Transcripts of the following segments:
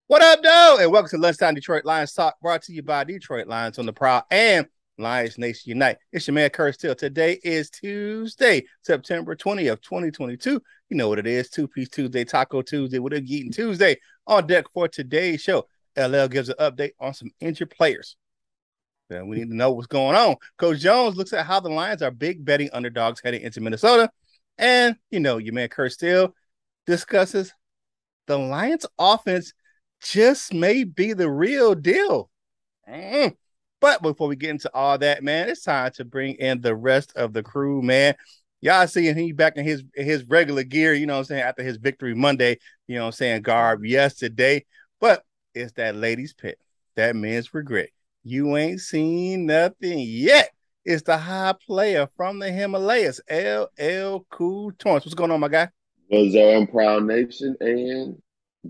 What up, though? And welcome to Lunchtime Detroit Lions Talk, brought to you by Detroit Lions on the Prowl and Lions Nation Unite. It's your man, Curt Steele. Today is Tuesday, September 20th, 2022. You know what it is, Two-Piece Tuesday, Taco Tuesday, What Are You Eating Tuesday. On deck for today's show, LL gives an update on some injured players. Then we need to know what's going on. Coach Jones looks at how the Lions are big betting underdogs heading into Minnesota. And, your man, Curt Steele discusses the Lions offense just may be the real deal. But before we get into all that, man, it's time to bring in the rest of the crew, man. Y'all seeing he back in his regular gear, after his victory Monday, garb yesterday. But it's that ladies' pit, that men's regret. You ain't seen nothing yet. It's the high player from the Himalayas, LL Cool Torrance. What's going on, my guy? Was our Prowl Nation, and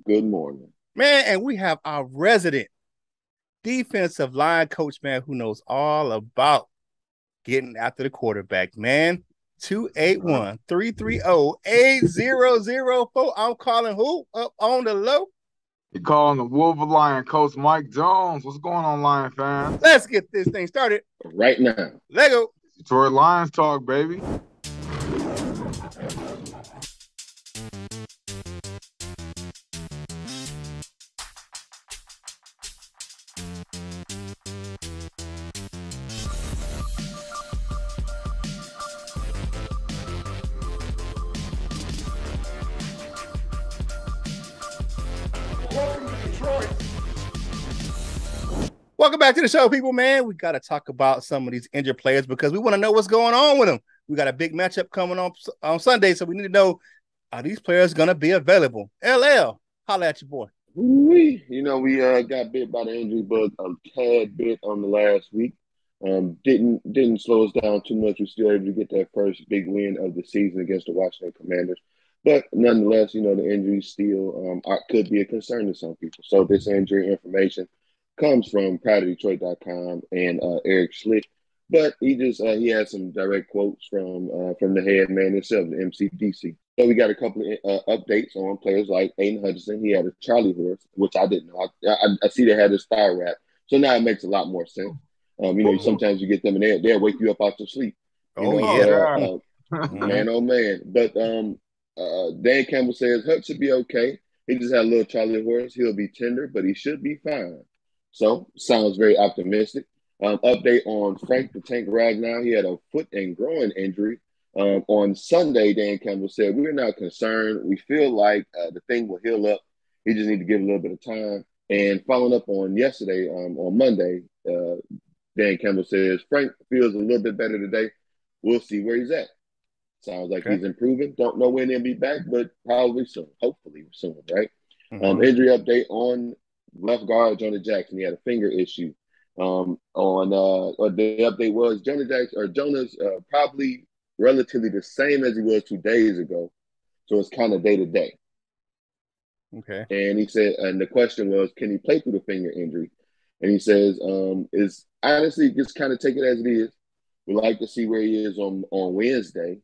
good morning. Man, and we have our resident defensive line coach, man, who knows all about getting after the quarterback, man. 281-330-8004. I'm calling who up on the low? You calling the Wolverine Coach Mike Jones. What's going on, Lion fans? Let's get this thing started. Right now. Lego. Detroit Lions talk, baby. Welcome back to the show, people, man. We got to talk about some of these injured players because we want to know what's going on with them. We got a big matchup coming on Sunday, so we need to know, are these players going to be available? LL, holla at your boy. We got bit by the injury bug a tad bit on the last week. Didn't slow us down too much. We're still able to get that first big win of the season against the Washington Commanders. But nonetheless, the injury still could be a concern to some people. So this injury information comes from PrideOfDetroit.com and Eric Schlick. But he had some direct quotes from the head man himself, the MCDC. So we got a couple of updates on players like Aiden Hutchinson. He had a Charlie horse, which I didn't know. I see they had a thigh wrap, so now it makes a lot more sense. Sometimes you get them and they'll wake you up out your sleep. Man, oh man. But Dan Campbell says Hutch should be okay. He just had a little Charlie horse. He'll be tender, but he should be fine. So sounds very optimistic. Update on Frank the Tank Ragnow. He had a foot and groin injury. On Sunday, Dan Campbell said, we're not concerned. We feel like the thing will heal up. He just need to give a little bit of time. And following up on yesterday, on Monday, Dan Campbell says, Frank feels a little bit better today. We'll see where he's at. Sounds like he's improving. Don't know when he'll be back, but probably soon. Hopefully soon, right? Injury update on left guard Jonah Jackson. He had a finger issue. The update was Jonah's probably relatively the same as he was 2 days ago. So it's kind of day to day. Okay. And he said, and the question was, can he play through the finger injury? And he says, is honestly just kind of take it as it is. We like to see where he is on Wednesday,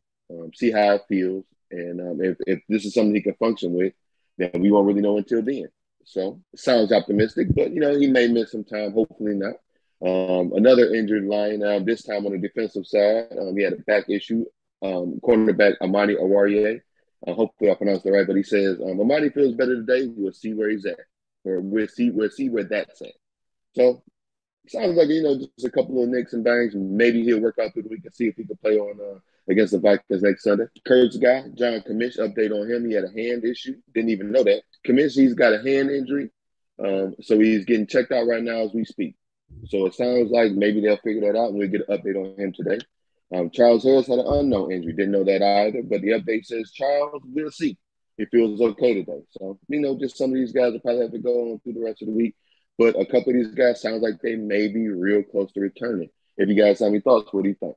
see how it feels. And if this is something he can function with, then we won't really know until then. So it sounds optimistic, but he may miss some time, hopefully not. Another injured line, this time on the defensive side. He had a back issue. Cornerback Amani Awarie. Hopefully I pronounced it right, but he says Amani feels better today. We'll see where he's at, or we'll see where that's at. So sounds like just a couple of nicks and bangs. Maybe he'll work out through the week and see if he can play on against the Vikings next Sunday. Kurt's guy, John Kamish, update on him. He had a hand issue. Didn't even know that. Kamish, he's got a hand injury, so he's getting checked out right now as we speak. So it sounds like maybe they'll figure that out and we'll get an update on him today. Charles Harris had an unknown injury. Didn't know that either, but the update says Charles, we'll see. He feels okay today. So, just some of these guys will probably have to go on through the rest of the week. But a couple of these guys sounds like they may be real close to returning. If you guys have any thoughts, what do you think?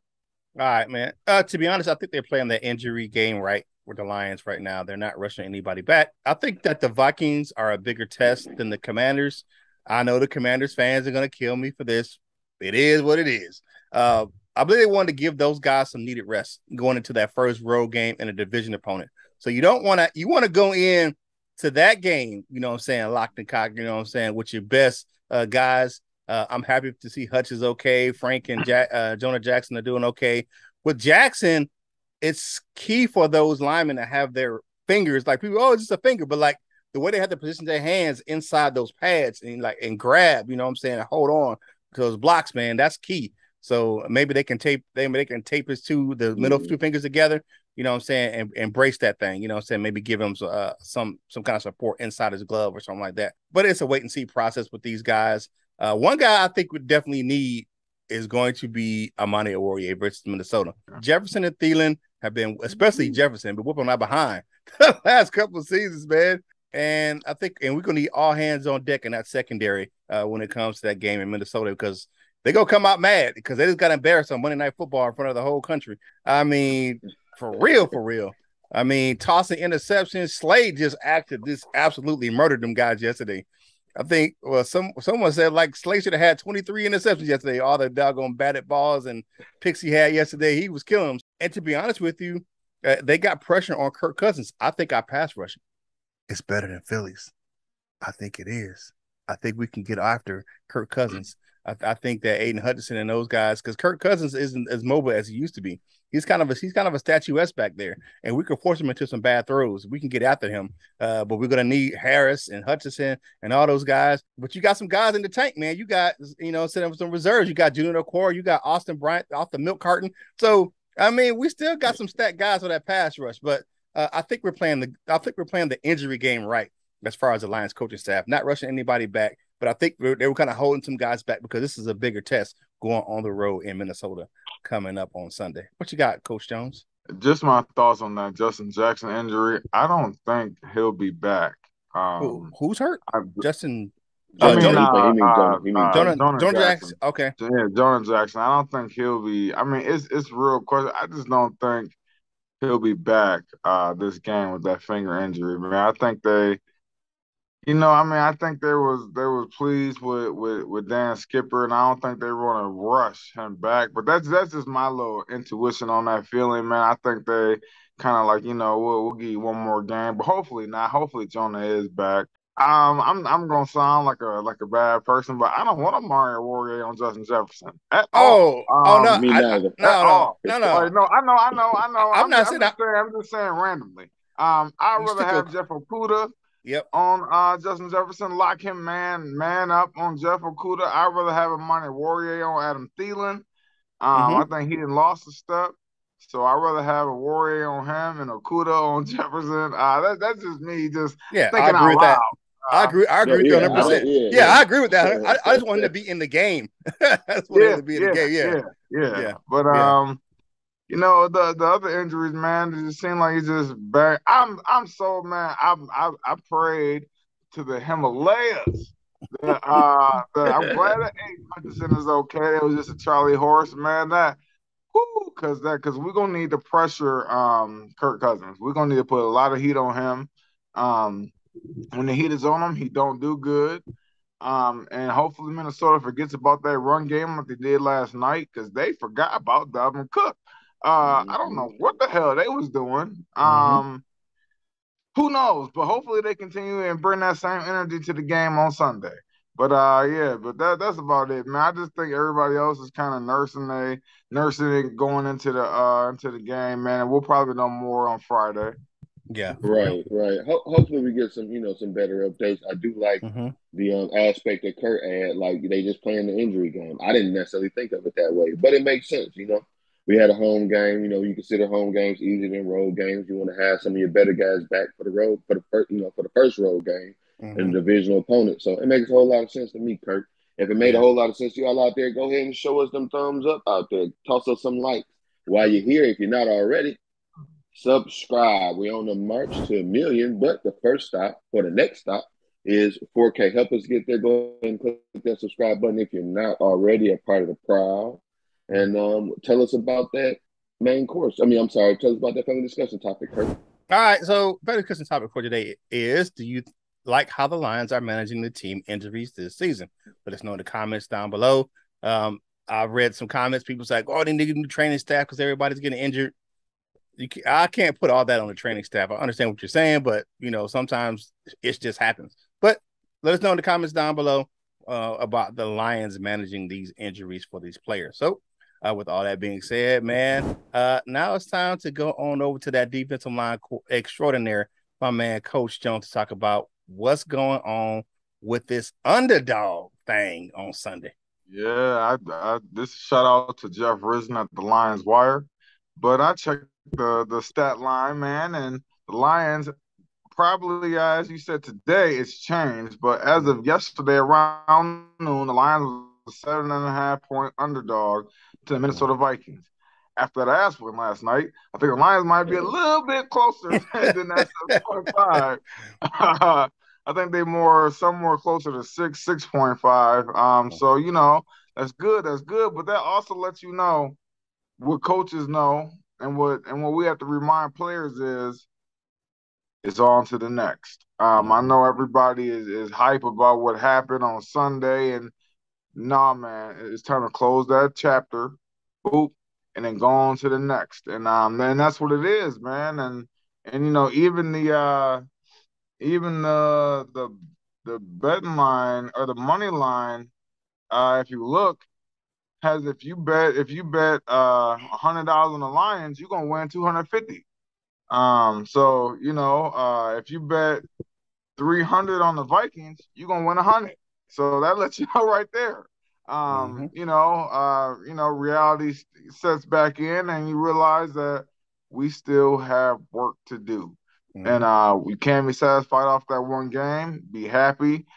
All right, man. To be honest, I think they're playing the injury game right with the Lions right now. They're not rushing anybody back. I think that the Vikings are a bigger test than the Commanders. I know the Commanders fans are going to kill me for this. It is what it is. I believe they wanted to give those guys some needed rest going into that first road game and a division opponent. So you want to go in to that game, you know what I'm saying, locked and cocked, you know what I'm saying, with your best guys. I'm happy to see Hutch is okay. Frank and Jonah Jackson are doing okay. With Jackson, it's key for those linemen to have their fingers, like people, oh, it's just a finger, but like the way they have to position their hands inside those pads and grab, you know what I'm saying, and hold on to those blocks, man, that's key. So maybe they can tape his the middle two fingers together, you know what I'm saying, and embrace that thing, you know what I'm saying, maybe give him some kind of support inside his glove or something like that. But it's a wait and see process with these guys. One guy I think we definitely need is going to be Amani Oruwariye versus Minnesota. Jefferson and Thielen have been, especially Jefferson, but whooping out behind the last couple of seasons, man. And I think, and we're going to need all hands on deck in that secondary when it comes to that game in Minnesota, because they're going to come out mad because they just got embarrassed on Monday Night Football in front of the whole country. I mean, for real, for real. I mean, tossing interceptions. Slade just absolutely murdered them guys yesterday. I think, well, someone said like Slade should have had 23 interceptions yesterday. All the doggone batted balls and picks he had yesterday, he was killing them. And to be honest with you, they got pressure on Kirk Cousins. I think our pass rushing is better than Philly's. I think it is. I think we can get after Kirk Cousins. I think that Aiden Hutchinson and those guys, because Kirk Cousins isn't as mobile as he used to be. He's kind of a statuesque back there, and we can force him into some bad throws. We can get after him, but we're gonna need Harris and Hutchinson and all those guys. But you got some guys in the tank, man. You got some reserves. You got Junior Okoro. You got Austin Bryant off the milk carton. So I mean, we still got some stat guys for that pass rush, but I think we're playing the injury game right as far as the Lions coaching staff, not rushing anybody back. But I think they were kind of holding some guys back because this is a bigger test going on the road in Minnesota coming up on Sunday. What you got, Coach Jones? Just my thoughts on that Justin Jackson injury. I don't think he'll be back. Who's hurt? Justin. Jonah Jackson. Okay. Yeah, Jonah Jackson. I don't think he'll be. I mean, it's real question. I just don't think he'll be back this game with that finger injury. Man, I think they. I think they was pleased with Dan Skipper, and I don't think they want to rush him back. But that's just my little intuition on that feeling, man. I think they kind of like, we'll give you one more game, but hopefully not. Hopefully Jonah is back. I'm gonna sound like a bad person, but I don't want a Mario Warrior on Justin Jefferson at all. No, me neither. No. I know. I'm just saying randomly. I'd rather have Jeff Okudah. Yep. On Justin Jefferson, lock him man up on Jeff Okudah. I'd rather have Amani Warrior on Adam Thielen. I think he lost a step, so I'd rather have a Warrior on him and Okudah on Jefferson. That's just me just thinking I agree out with loud. I agree with you 100%. I agree with that. I just want him to be in the game. I just want him to be in the game. Yeah. But the other injuries, man, it just seemed like it's just bad. I'm so, man. I prayed to the Himalayas. I'm glad that Hutchinson is okay. It was just a Charlie horse, man. Because we're gonna need to pressure Kirk Cousins. We're gonna need to put a lot of heat on him. When the heat is on him, he don't do good. And hopefully Minnesota forgets about that run game like they did last night, because they forgot about Dalvin Cook. I don't know what the hell they was doing. Who knows? But hopefully they continue and bring that same energy to the game on Sunday. But that's about it, man. I just think everybody else is kind of nursing it going into the game, man. And we'll probably know more on Friday. Yeah. Right. Hopefully we get some better updates. I do like the aspect that Kurt had, like they just playing the injury game. I didn't necessarily think of it that way, but it makes sense, We had a home game, you consider home games easier than road games. You want to have some of your better guys back for the road, for the first road game and divisional opponent. So it makes a whole lot of sense to me, Kurt. If it made a whole lot of sense to y'all out there, go ahead and show us them thumbs up out there. Toss us some likes while you're here. If you're not already, subscribe. We're on the march to 1 million, but the first stop or the next stop is 4K. Help us get there. Go ahead and click that subscribe button if you're not already a part of the Prowl. And tell us about that main course. Tell us about that family discussion topic, Kurt. All right, so family discussion topic for today is: do you like how the Lions are managing the team injuries this season? Let us know in the comments down below. I've read some comments. People say, "Oh, they need a new training staff because everybody's getting injured." I can't put all that on the training staff. I understand what you're saying, but sometimes it just happens. But let us know in the comments down below about the Lions managing these injuries for these players. So, with all that being said, man, now it's time to go on over to that defensive line extraordinaire, my man Coach Jones, to talk about what's going on with this underdog thing on Sunday. Yeah, this shout out to Jeff Risen at the Lions Wire, but I checked the stat line, man, and the Lions probably, as you said today, it's changed, but as of yesterday around noon, the Lions was a 7.5 point underdog to the Minnesota Vikings. After that ass win last night, I think the Lions might be a little bit closer than that 7.5. I think they somewhere closer to 6.5. So that's good. That's good. But that also lets you know what coaches know, and what we have to remind players is it's on to the next. I know everybody is hype about what happened on Sunday, and nah, man, it's time to close that chapter, boop, and then go on to the next. And then that's what it is, man. And even the betting line or the money line, if you look, has if you bet $100 on the Lions, you're gonna win 250. So if you bet 300 on the Vikings, you're gonna win 100. So that lets you know right there. Reality sets back in, and you realize that we still have work to do. And we can't be satisfied off that one game. Be happy.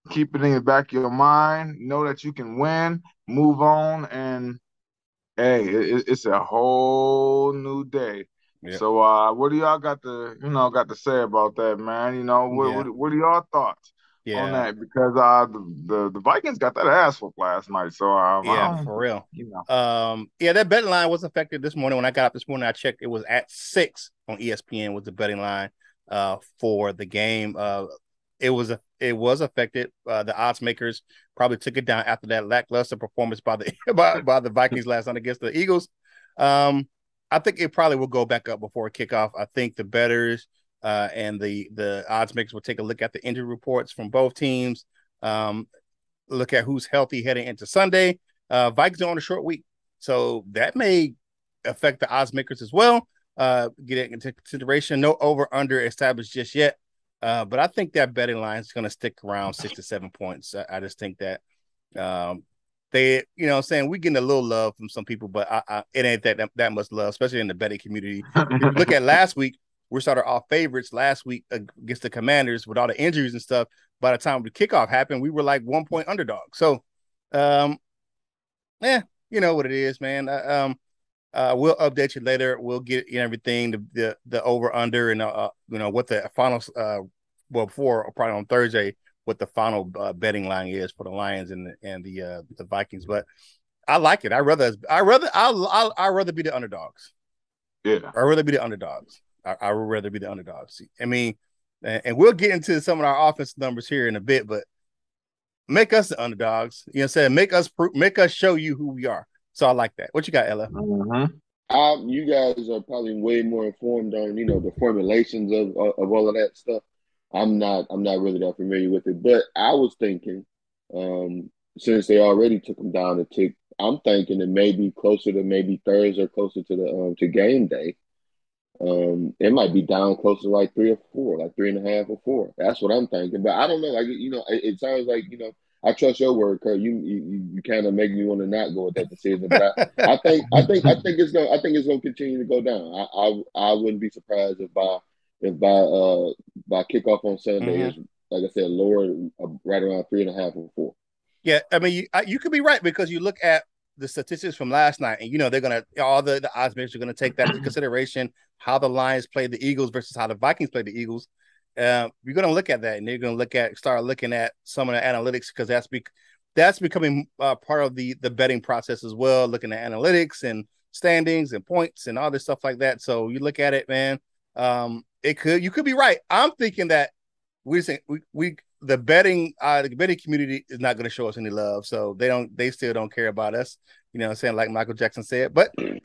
Keep it in the back of your mind. Know that you can win, move on, and hey, it's a whole new day. Yep. So what do y'all got to say about that, man? What are y'all thoughts on that? Because the Vikings got that ass whooped last night. So for real. That betting line was affected this morning. When I got up this morning, I checked. It was at 6 on ESPN was the betting line for the game. It was affected. The odds makers probably took it down after that lackluster performance by the by the Vikings last night against the Eagles. I think it probably will go back up before kickoff. I think the bettors and the odds makers will take a look at the injury reports from both teams. Look at who's healthy heading into Sunday. Vikings are on a short week, so that may affect the odds makers as well. Get it into consideration. No over under established just yet. But I think that betting line is going to stick around 6 to 7 points. I just think that they, saying we're getting a little love from some people, but it ain't that much love, especially in the betting community. If you look at last week, we started off favorites last week against the Commanders with all the injuries and stuff. By the time the kickoff happened, we were like 1 point underdog. So, you know what it is, man. We'll update you later. We'll get everything, the over under and what the final before probably on Thursday what the final betting line is for the Lions and the Vikings. But I like it. I'd rather be the underdogs. Yeah, I'd rather be the underdogs. I would rather be the underdogs. I mean, and we'll get into some of our offensive numbers here in a bit, but make us the underdogs. You know what I'm saying? Make us show you who we are. So I like that. What you got, Ella? You guys are probably way more informed on the formulations of all of that stuff. I'm not really that familiar with it, but I was thinking, since they already took them down a tick, I'm thinking it may be closer to maybe Thursday or closer to the to game day. It might be down closer to like 3 or 4, like 3.5 or 4. That's what I'm thinking. But I don't know. Like it sounds like I trust your word, Curt. You kind of make me want to not go with that decision. But I think it's gonna continue to go down. I wouldn't be surprised if by kickoff on Sunday is, like I said, lower right around 3.5 or 4. Yeah, I mean you could be right, because you look at the statistics from last night, and they're gonna all the odds makers are gonna take that into consideration, how the Lions played the Eagles versus how the Vikings played the Eagles. You're gonna look at that, and they're gonna start looking at some of the analytics, because that's becoming part of the betting process as well, looking at analytics and standings and points and all this stuff like that. So you look at it, man. You could be right. I'm thinking that the betting community is not going to show us any love, so they still don't care about us. You know what I'm saying? Like Michael Jackson said, but yeah,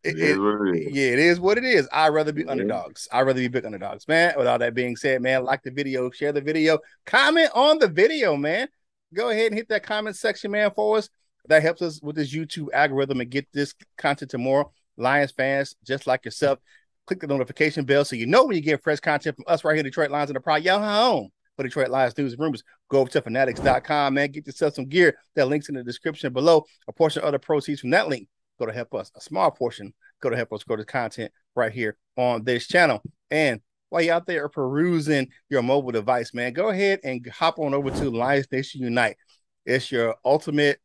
it is what it is. I'd rather be underdogs. I'd rather be big underdogs, man. With all that being said, man, like the video, share the video, comment on the video, man. Go ahead and hit that comment section, man, for us. That helps us with this YouTube algorithm and get this content to more Lions fans just like yourself. Click the notification bell so you know when you get fresh content from us right here, Detroit Lions in the Prowl. Y'all home for Detroit Lions news and rumors. Go over to fanatics.com, man. Get yourself some gear. That link's in the description below. A portion of the proceeds from that link go to help us. A small portion go to help us grow the content right here on this channel. And while you're out there perusing your mobile device, man, go ahead and hop on over to Lions Nation Unite. It's your ultimate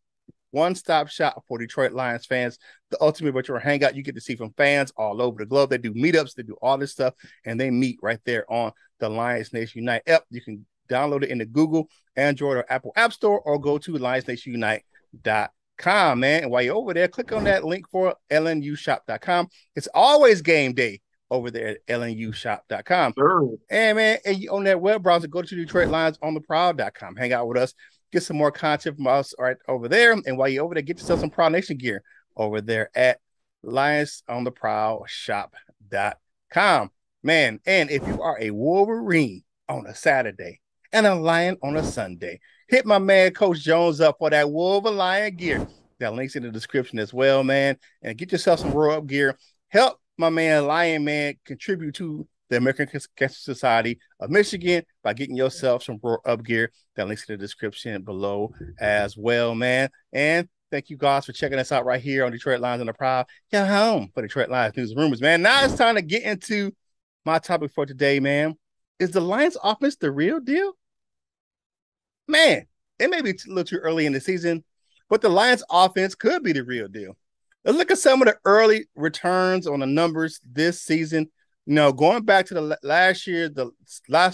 one-stop shop for Detroit Lions fans. The ultimate virtual hangout you get to see from fans all over the globe. They do meetups, they do all this stuff, and they meet right there on the Lions Nation Unite app. You can download it in the Google, Android, or Apple App Store, or go to lionsnationunite.com, man. And while you're over there, click on that link for lnushop.com. It's always game day over there at lnushop.com. Sure. And man, and you on that web browser, go to Detroit Lions on the Prowl.com. Hang out with us. Get some more content from us right over there. And while you're over there, get yourself some Prowl Nation gear over there at lionsontheprowlshop.com. Man, and if you are a Wolverine on a Saturday and a Lion on a Sunday, hit my man Coach Jones up for that Wolverine gear. That link's in the description as well, man. And get yourself some Roll Up gear. Help my man Lion Man contribute to the American Cancer Society of Michigan by getting yourself some Roll Up gear. That link's in the description below as well, man. And thank you guys for checking us out right here on Detroit Lions on the Prowl. You're home for Detroit Lions news and rumors, man. Now it's time to get into my topic for today, man. Is the Lions offense the real deal? Man, it may be a little too early in the season, but the Lions offense could be the real deal. Let's look at some of the early returns on the numbers this season. You know, going back to the last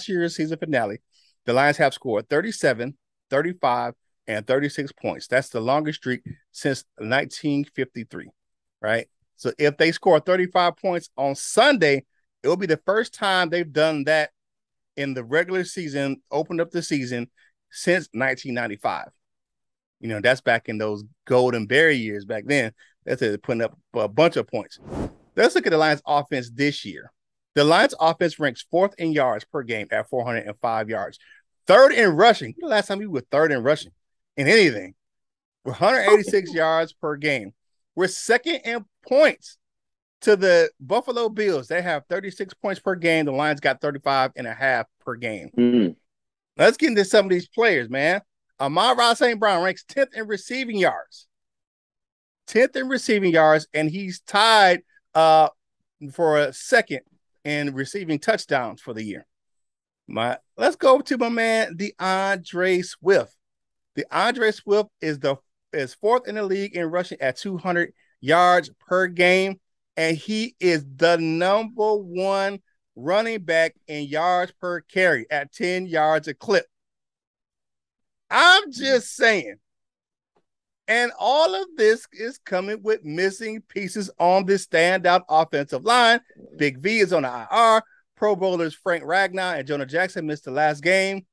year's season finale, the Lions have scored 37, 35, and 36 points. That's the longest streak since 1953, right? So if they score 35 points on Sunday, it will be the first time they've done that in the regular season, opened up the season since 1995. You know, that's back in those golden berry years back then. That's it, putting up a bunch of points. Let's look at the Lions offense this year. The Lions offense ranks 4th in yards per game at 405 yards. 3rd in rushing. The last time we were 3rd in rushing in anything. We're 186 yards per game. We're 2nd in points to the Buffalo Bills. They have 36 points per game. The Lions got 35.5 per game. Let's get into some of these players, man. Amon-Ra St. Brown ranks 10th in receiving yards. 10th in receiving yards, and he's tied for a 2nd in receiving touchdowns for the year. Let's go to my man, DeAndre Swift. DeAndre Swift is 4th in the league in rushing at 200 yards per game, and he is the number 1 running back in yards per carry at 10 yards a clip. I'm just saying. And all of this is coming with missing pieces on this standout offensive line. Big V is on the IR. Pro Bowlers Frank Ragnar and Jonah Jackson missed the last game.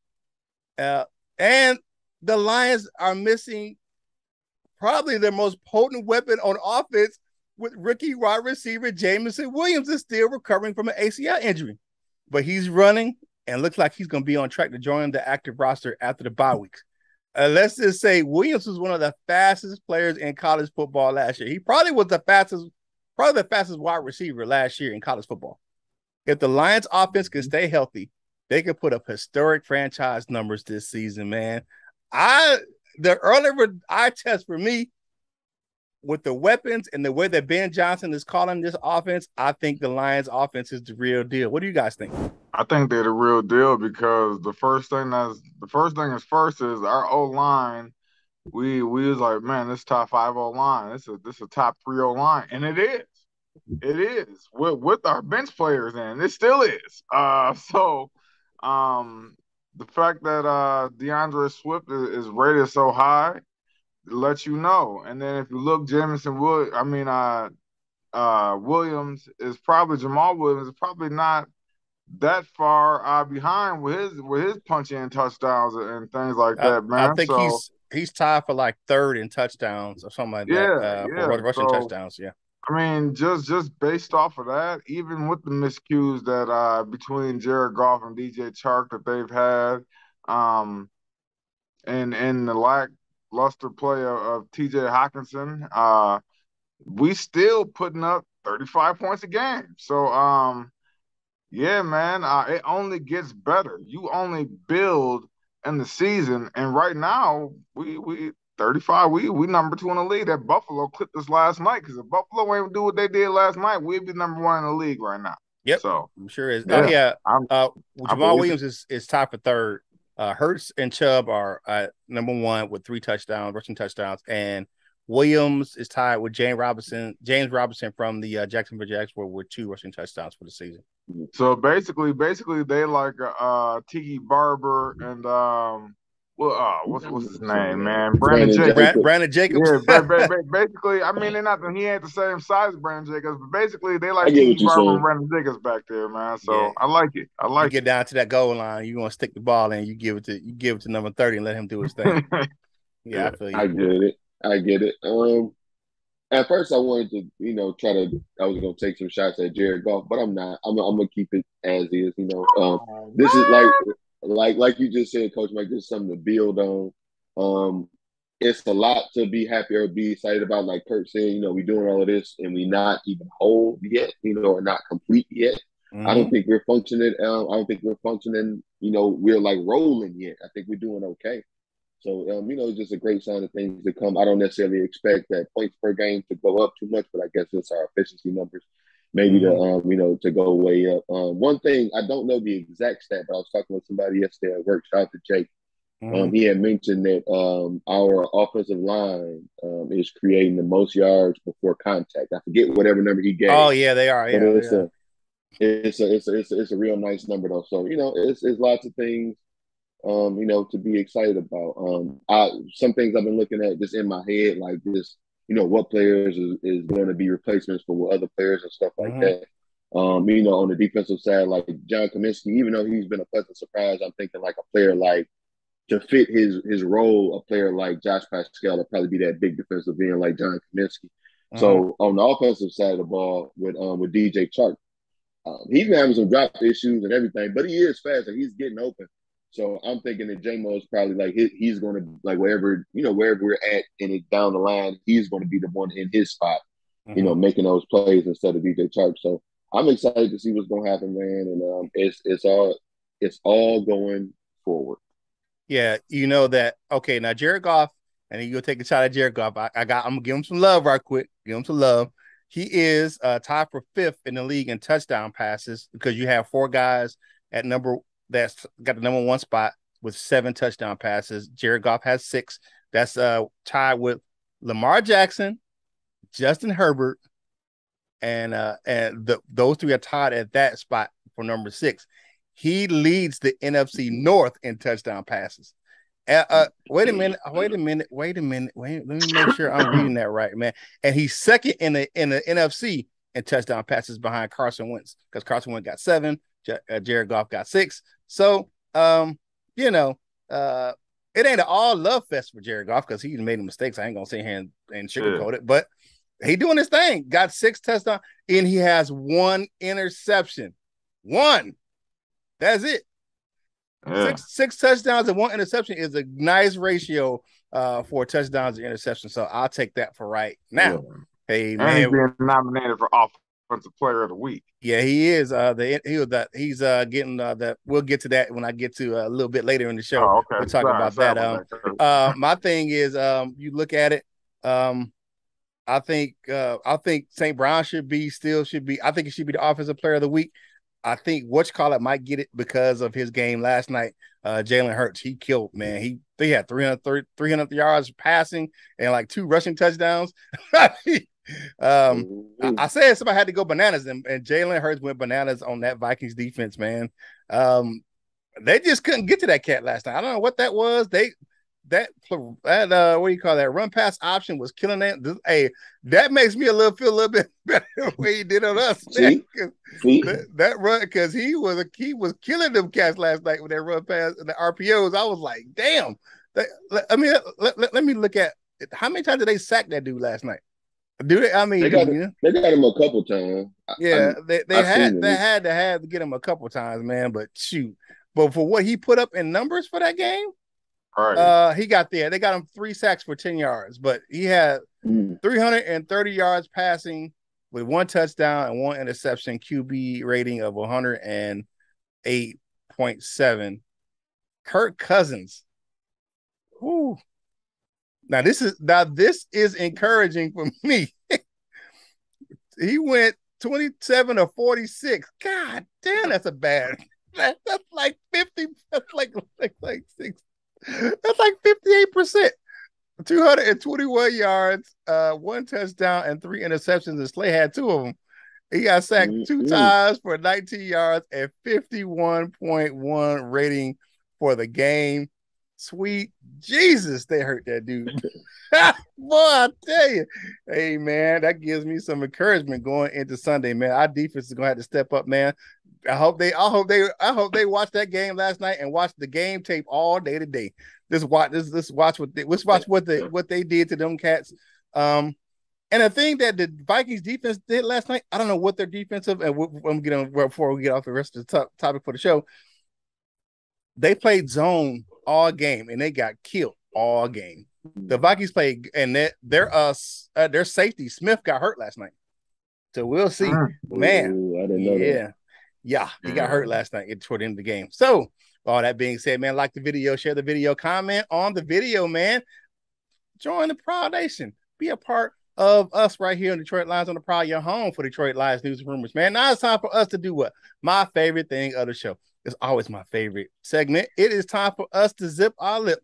And the Lions are missing probably their most potent weapon on offense, with rookie wide receiver Jameson Williams is still recovering from an ACL injury. But he's running and looks like he's going to be on track to join the active roster after the bye weeks. Let's just say Williams was one of the fastest players in college football last year. He probably was the fastest wide receiver last year in college football. If the Lions offense can stay healthy, they can put up historic franchise numbers this season, man. The early eye test for me, with the weapons and the way that Ben Johnson is calling this offense, I think the Lions offense is the real deal. What do you guys think? I think they're the real deal because the first thing is our O-line. We was like, man, this top 5 O-line. This a top 3 O-line, and it is. It is with our bench players in. It still is. So the fact that DeAndre Swift is rated so high lets you know. And then if you look, Williams is probably Jamal Williams is probably not that far behind with his punch in touchdowns and things like that, I man. think So he's tied for like third in touchdowns or something like that. yeah, For yeah. rushing So touchdowns. Yeah. I mean, just based off of that, even with the miscues that between Jared Goff and DJ Chark that they've had, um, and the lackluster play of TJ Hawkinson, we still putting up 35 points a game. So yeah, man, it only gets better. You only build in the season, and right now we 35. We number 2 in the league. That Buffalo clipped us last night because if Buffalo ain't do what they did last night, we'd be number 1 in the league right now. Yep. So I'm sure is. Oh yeah, yeah. I Jamal believe it. Williams is tied for third. Hurts and Chubb are number 1 with 3 touchdowns, rushing touchdowns, and Williams is tied with James Robinson from the Jacksonville Jaguars with 2 rushing touchdowns for the season. So basically they like Tiki Barber and what's his name, man? Brandon Jacobs. Brandon Jacobs. Yeah, basically, I mean, they're not. He ain't the same size as Brandon Jacobs, but basically, they I like get Tiki what you're Barber and saying. Brandon Jacobs back there, man. So Yeah. I like it. I You like get down to that goal line, you want to stick the ball in, you give it to number 30 and let him do his thing. it. Yeah, I feel you. I get it. I get it. At first, I wanted to, I was gonna take some shots at Jared Goff, but I'm not. I'm gonna keep it as is. Oh, This is man. like you just said, Coach Mike. This is something to build on. It's a lot to be happy or be excited about. Like Curt said, we're doing all of this and we not even whole yet, or not complete yet. I don't think we're functioning. I don't think we're functioning. We're like rolling yet. I think we're doing okay. So, it's just a great sign of things to come. I don't necessarily expect that points per game to go up too much, but I guess it's our efficiency numbers maybe to go way up. One thing, I don't know the exact stat, but I was talking with somebody yesterday at work, shout out to Jake. He had mentioned that our offensive line is creating the most yards before contact. I forget whatever number he gave. Oh yeah, they are. But Yeah, it's a real nice number though. So it's lots of things to be excited about. Some things I've been looking at just in my head, like this, what players is going to be replacements for other players and stuff like that. On the defensive side, like John Kaminsky, even though he's been a pleasant surprise, I'm thinking like a player like to fit his role, a player like Josh Pascal will probably be that big defensive end like John Kaminsky. So on the offensive side of the ball with DJ Chark, he's been having some drop issues and everything, but he is fast and he's getting open. So I'm thinking that J-Mo is probably like he's going to like wherever we're at and it down the line, he's going to be the one in his spot, making those plays instead of DJ Chark. So I'm excited to see what's going to happen, man. And it's all going forward. Yeah, that. Okay, now Jared Goff, and you go take a shot at Jared Goff. I'm gonna give him some love right quick. Give him some love. He is tied for 5th in the league in touchdown passes because you have 4 guys that's got the number 1 spot with 7 touchdown passes. Jared Goff has 6. That's tied with Lamar Jackson, Justin Herbert, and those 3 are tied at that spot for number 6. He leads the NFC North in touchdown passes. Wait a minute. Let me make sure I'm reading that right, man. And he's second in the NFC in touchdown passes behind Carson Wentz because Carson Wentz got 7, Jared Goff got 6. So, it ain't an all love fest for Jared Goff because he's made mistakes. I ain't gonna sit here and sugarcoat it, but he doing his thing. Got 6 touchdowns and he has 1 interception. 1. That's it. Yeah. Six touchdowns and 1 interception is a nice ratio for touchdowns and interceptions. So I'll take that for right now. Yeah. Hey, man. And he's being nominated for Offensive Player of the Week. Yeah, he is. He's getting that. We'll get to that when I get to a little bit later in the show. Oh, okay. We'll talk about that. My thing is, you look at it. I think St. Brown should be. I think he should be the Offensive Player of the Week. I think might get it because of his game last night. Jalen Hurts, he killed, man. They had 300 yards passing and like 2 rushing touchdowns. I said somebody had to go bananas, and Jalen Hurts went bananas on that Vikings defense, man. They just couldn't get to that cat last night. I don't know what that was. They that what do you call that run pass option was killing that. Hey, that makes me feel a little bit better the way he did on us. See? That run, because he was killing them cats last night with that run pass and the RPOs. I was like, damn. Let me look at how many times did they sack that dude last night? Do they? I mean, they got him a couple times. Yeah, they had to get him a couple times, man. But shoot, but for what he put up in numbers for that game, right. he got there. They got him 3 sacks for 10 yards, but he had 330 yards passing with 1 touchdown and 1 interception, QB rating of 108.7. Kirk Cousins. Whew. Now this is encouraging for me. He went 27 or 46. God damn, that's a bad. That's like 50. That's like 6. That's like 58%. 221 yards, 1 touchdown, and 3 interceptions. And Slay had 2 of them. He got sacked 2 times for 19 yards and 51.1 rating for the game. Sweet Jesus, they hurt that dude. Boy, I tell you. Hey, man, that gives me some encouragement going into Sunday, man. Our defense is gonna have to step up, man. I hope they watched that game last night and watched the game tape all day today. Let's watch what they did to them cats. And the thing that the Vikings defense did last night, I don't know what their defensive, and I'm get on before we get off the rest of the topic for the show. They played zone all game and they got killed all game. The Vikings played, and their safety Smith got hurt last night, so we'll see. Man, I didn't know that. Yeah, he got hurt last night toward the end of the game. So, all that being said, man, like the video, share the video, comment on the video, man. Join the Prowl Nation. Be a part of us right here in Detroit Lions on the Prowl, your home for Detroit Lions news and rumors, man. Now it's time for us to do what? My favorite thing of the show. It's always my favorite segment. It is time for us to zip our lip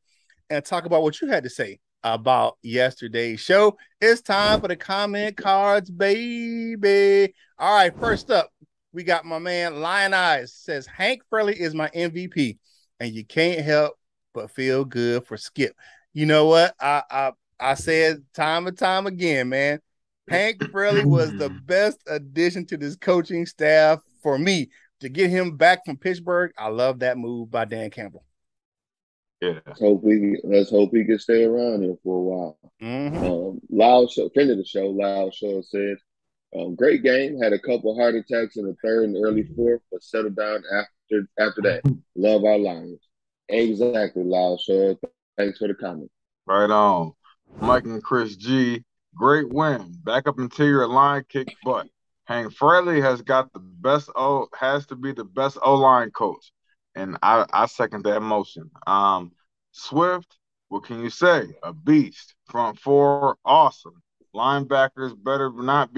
and talk about what you had to say about yesterday's show. It's time for the comment cards, baby. All right, first up, we got my man Lion Eyes says Hank Fraley is my MVP, and you can't help but feel good for Skip. You know what? I said time and time again, man. Hank Fraley was the best addition to this coaching staff for me. To get him back from Pittsburgh, I love that move by Dan Campbell. Yeah. Let's hope he can stay around here for a while. Loud Show, friend of the show, Loud Show said, great game. Had a couple heart attacks in the third and early fourth, but settled down after that. Love our Lions. Exactly, Loud Show. Thanks for the comment. Right on. Mike and Chris G, great win. Backup interior line kick butt. Hank Fraley has to be the best O-line coach. And I second that motion. Swift, what can you say? A beast. Front four, awesome. Linebackers better but not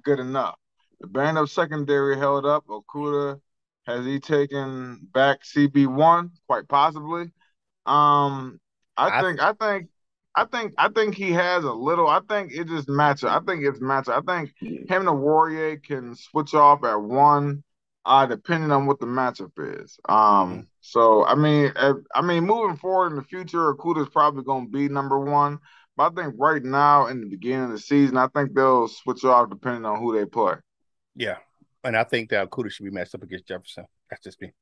good enough. The band up secondary held up. Okuda, has he taken back CB1? Quite possibly. I think he has a little. I think it just matches. I think it's matchup. I think him and Warrior can switch off at one, depending on what the matchup is. So I mean, moving forward in the future, Okuda's probably going to be number one. But I think right now, in the beginning of the season, I think they'll switch off depending on who they play. Yeah, and I think that Okuda should be matched up against Jefferson. That's just me.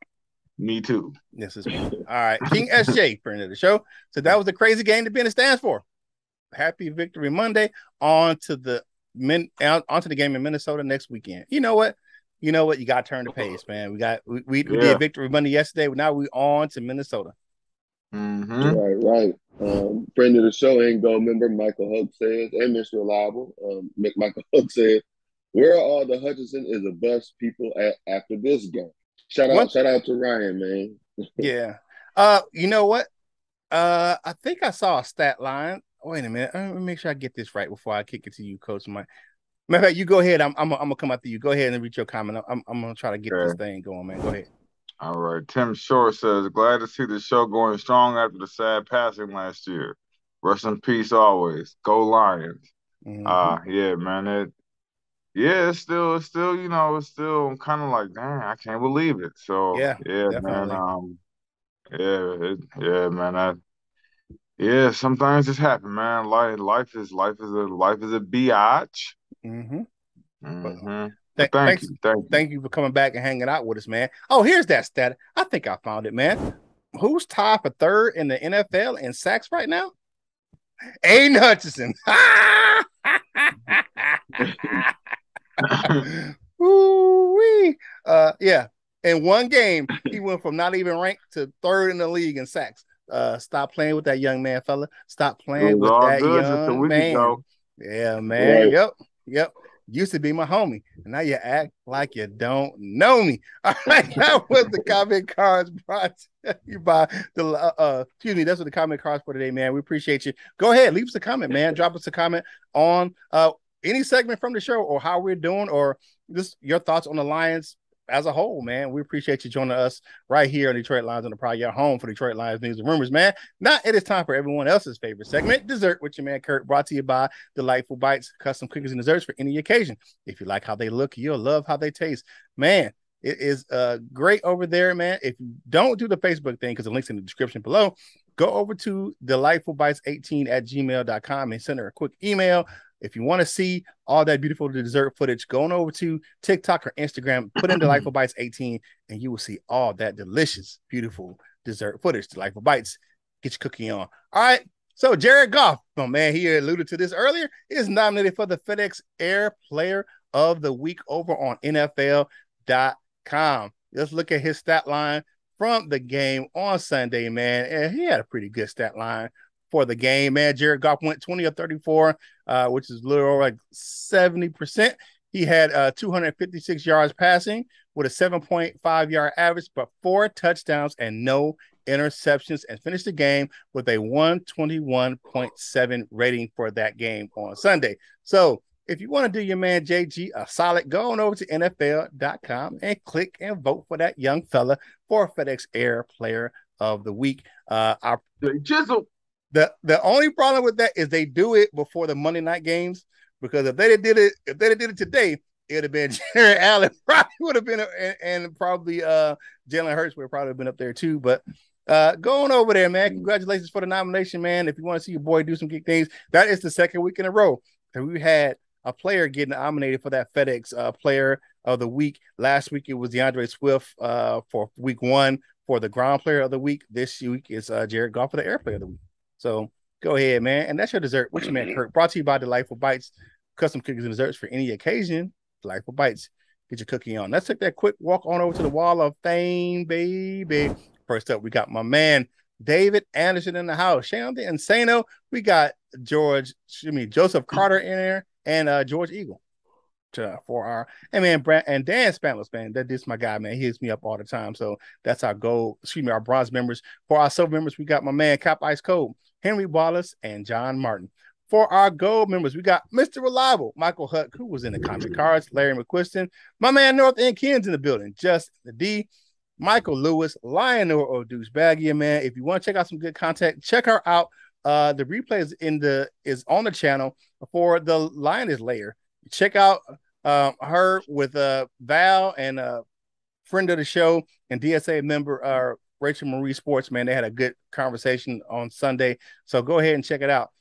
Me too. This is me. All right. King SJ, friend of the show. So that was a crazy game to be in the stands for. Happy Victory Monday. On to the game in Minnesota next weekend. You know what? You got to turn the pace, man. We did Victory Monday yesterday. Now we on to Minnesota. Right. Friend of the show, ain't go member Michael Hook says, and Mr. Reliable, Michael Hook said, where are all the Hutchinson is the best people after this game? Shout out to Ryan, man. Yeah. You know what? I think I saw a stat line. Wait a minute. Let me make sure I get this right before I kick it to you, Coach Mike. Matter of fact, you go ahead. I'm gonna come after you. Go ahead and read your comment. I'm gonna try to get this thing going, man. Go ahead. All right. Tim Short says, glad to see the show going strong after the sad passing last year. Rest in peace always. Go Lions. Yeah, man. It's still, it's still kind of like, dang, I can't believe it. So, yeah definitely. man. Yeah, man. Yeah, some things just happen, man. Life is a biatch. Mm-hmm. But But thank thanks, you, thank you. thank you for coming back and hanging out with us, man. Oh, here's that stat. I think I found it, man. Who's tied for third in the NFL in sacks right now? Aiden Hutchinson. Ooh-wee. Yeah. In one game, he went from not even ranked to third in the league in sacks. Stop playing with that young man, fella. Stop It playing was with all that good just a young week man. ago. Yeah, man. Right. Yep. Used to be my homie. And now you act like you don't know me. All right. That was the comment cards brought to you by excuse me, that's what the comment cards for today, man. We appreciate you. Go ahead, leave us a comment, man. Drop us a comment on any segment from the show or how we're doing or just your thoughts on the Lions as a whole, man. We appreciate you joining us right here on Detroit Lions on the Prowl, your home for Detroit Lions news and rumors, man. Now it is time for everyone else's favorite segment, Dessert with your man Curt, brought to you by Delightful Bites, custom cookies and desserts for any occasion. If you like how they look, you'll love how they taste, man. It is great over there, man. If you don't do the Facebook thing, because the link's in the description below, go over to delightfulbites18@gmail.com and send her a quick email. If you want to see all that beautiful dessert footage, go on over to TikTok or Instagram, put in Delightful Bites 18, and you will see all that delicious, beautiful dessert footage. Delightful Bites, get your cookie on. All right. So Jared Goff, oh man, he alluded to this earlier, is nominated for the FedEx Air Player of the Week over on NFL.com. Let's look at his stat line from the game on Sunday, man. And he had a pretty good stat line for the game, man. Jared Goff went 20 of 34, which is a little over like 70%. He had 256 yards passing with a 7.5 yard average, but 4 touchdowns and no interceptions, and finished the game with a 121.7 rating for that game on Sunday. So if you want to do your man JG a solid, go on over to NFL.com and click and vote for that young fella for FedEx Air Player of the Week. The only problem with that is they do it before the Monday night games, because if they did it today, it would have been Jared Allen probably would have been, and probably Jalen Hurts would have probably been up there too. But going over there, man. Congratulations for the nomination, man. If you want to see your boy do some big things, that is the second week in a row that we had a player getting nominated for that FedEx Player of the Week. Last week it was DeAndre Swift for week 1 for the Ground Player of the Week. This week is Jared Goff for the Air Player of the Week. So go ahead, man. And that's your dessert. What you man, Curt? Brought to you by Delightful Bites, custom cookies and desserts for any occasion. Delightful Bites. Get your cookie on. Let's take that quick walk on over to the Wall of Fame, baby. First up, we got my man David Anderson in the house. Shane the Insano. We got Joseph Carter in there and George Eagle. For our man Brand and Dan Spanlos, man. That's my guy, man. He hits me up all the time. So that's our gold, our bronze members. For our silver members, we got my man Cap Ice Cold, Henry Wallace, and John Martin. For our gold members, we got Mr. Reliable, Michael Huck, who was in the comment cards, Larry McQuiston, my man North End Ken's in the building, Just the D, Michael Lewis, Lionel or Douchebaggia, man. If you want to check out some good content, check her out. The replay is on the channel for the Lioness Layer. Check out her with Val and friend of the show and DSA member Rachel Marie Sports, man. They had a good conversation on Sunday. So go ahead and check it out.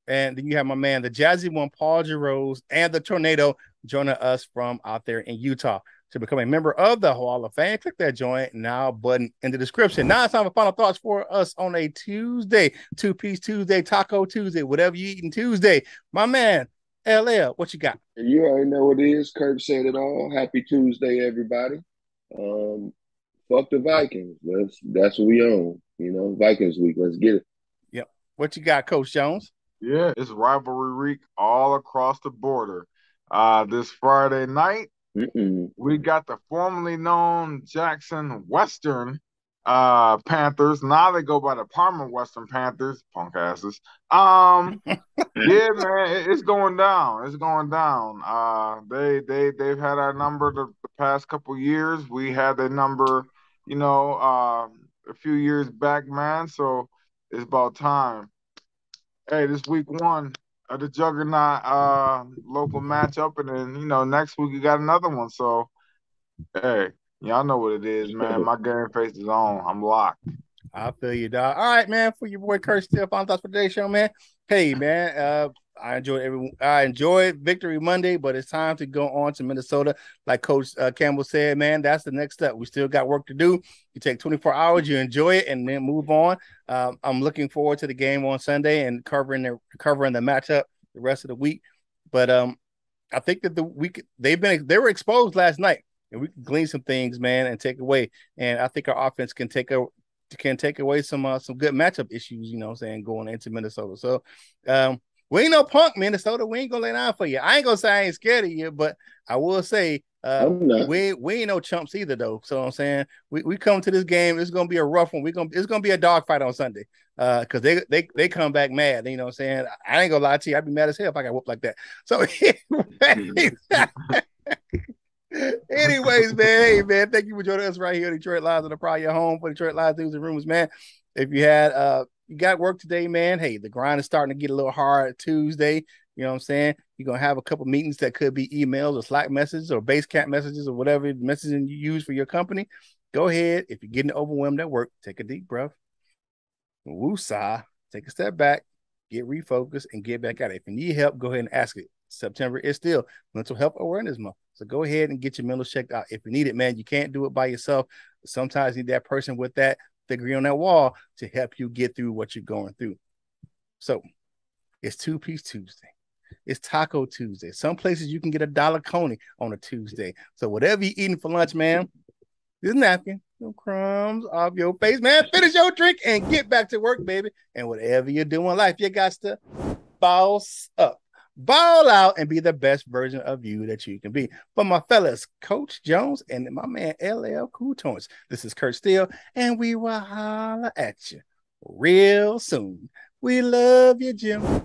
And then you have my man, the Jazzy One, Paul Giroux, and the Tornado joining us from out there in Utah. To become a member of the Hall of Fame, click that join now button in the description. Now it's time for final thoughts for us on a Tuesday, 2-piece Tuesday, Taco Tuesday, whatever you eating Tuesday. My man, LL, what you got? You already know what it is. Curt said it all. Happy Tuesday, everybody. Fuck the Vikings. That's what we own. Vikings week. Let's get it. Yep. What you got, Coach Jones? Yeah, it's rivalry week all across the border. This Friday night, we got the formerly known Jackson Western Panthers. Now they go by the Parma Western Panthers, punk asses. Yeah, man, it's going down. It's going down. They've had our number the past couple years. We had their number, a few years back, man. So it's about time. Hey, this week 1 of the Juggernaut local matchup, and then next week we got another one. So hey, y'all know what it is, man. My game face is on. I'm locked. I feel you, dog. All right, man. For your boy Curt Steele, final thoughts for today's show, man. Hey, man. I enjoyed Victory Monday, but it's time to go on to Minnesota. Like Coach Campbell said, man, that's the next step. We still got work to do. You take 24 hours, you enjoy it, and then move on. I'm looking forward to the game on Sunday and covering the matchup the rest of the week. But I think that they were exposed last night, and we can glean some things, man, and take away. And I think our offense can take away some good matchup issues, you know what I'm saying, going into Minnesota. So we ain't no punk, Minnesota. We ain't gonna lay down for you. I ain't gonna say I ain't scared of you, but I will say we ain't no chumps either, though. So I'm saying we come to this game, it's gonna be a rough one. It's gonna be a dogfight on Sunday. Because they come back mad, you know what I'm saying? I ain't gonna lie to you, I'd be mad as hell if I got whooped like that. So anyways, man, hey man, thank you for joining us right here at Detroit Lives on the Prowl, your home for Detroit Lives news and rumors, man. If you got work today, man, hey, the grind is starting to get a little hard Tuesday. You know what I'm saying? You're gonna have a couple meetings that could be emails or Slack messages or Basecamp messages or whatever messaging you use for your company. Go ahead. If you're getting overwhelmed at work, take a deep breath. Woosah, take a step back, get refocused, and get back at it. If you need help, go ahead and ask it. September is still Mental Health Awareness Month. So go ahead and get your mental checked out. If you need it, man, you can't do it by yourself. Sometimes you need that person with that degree on that wall to help you get through what you're going through. So it's Two-Piece Tuesday. It's Taco Tuesday. Some places you can get $1 coney on a Tuesday. So whatever you're eating for lunch, man, this napkin, no crumbs off your face, man. Finish your drink and get back to work, baby. And whatever you're doing in life, you got to boss up, ball out, and be the best version of you that you can be. For my fellas, Coach Jones and my man LL Cool Tones, this is Curt Steele, and we will holler at you real soon. We love you, Jim.